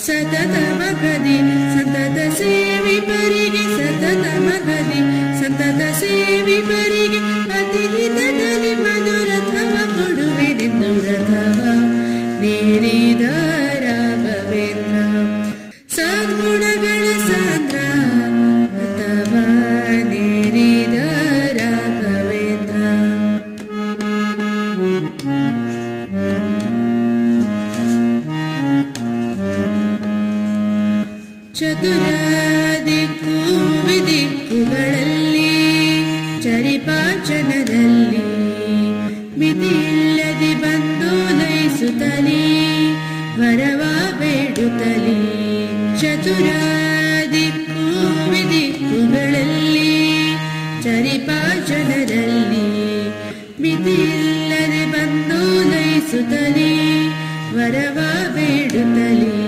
ಸತತ ಮಗದಿ ಸಂತತ ಸೇವಿಪರಿಗೆ ಸತತ ಮಗದಿ ಸಂತತ ಸೇವಿಪರಿಗೆ ಅತಿಹಿತದಲ್ಲಿ ಮಧುರಥವ ಕೊಡುವೆನೆಂದು ರಥವ ನೀರಿದ ರಾಘವೇಂದ್ರ ಸದ್ಗುಣಗಳ ಸಾಂದ್ರ ರಥವ ನೀರಿದ ರಾಘವೇಂದ್ರ. ಚತುರ ದಿಕ್ಕು ವಿದಿಕ್ಕುಗಳಲ್ಲಿ ಚರಿಪಾಚನದಲ್ಲಿ ಮಿತಿಯಿಲ್ಲದೆ ಬಂದು ಲಯಿಸುತ್ತಲೇ ವರವ ಬೇಡುತ್ತಲೇ. ಚತುರ ದಿಕ್ಕು ವಿದಿಕ್ಕುಗಳಲ್ಲಿ ಚರಿಪಾಚನದಲ್ಲಿ ಮಿತಿಯಿಲ್ಲದೆ ಬಂದು ಲಯಿಸುತ್ತಲೇ ವರವ ಬೇಡುತ್ತಲೇ.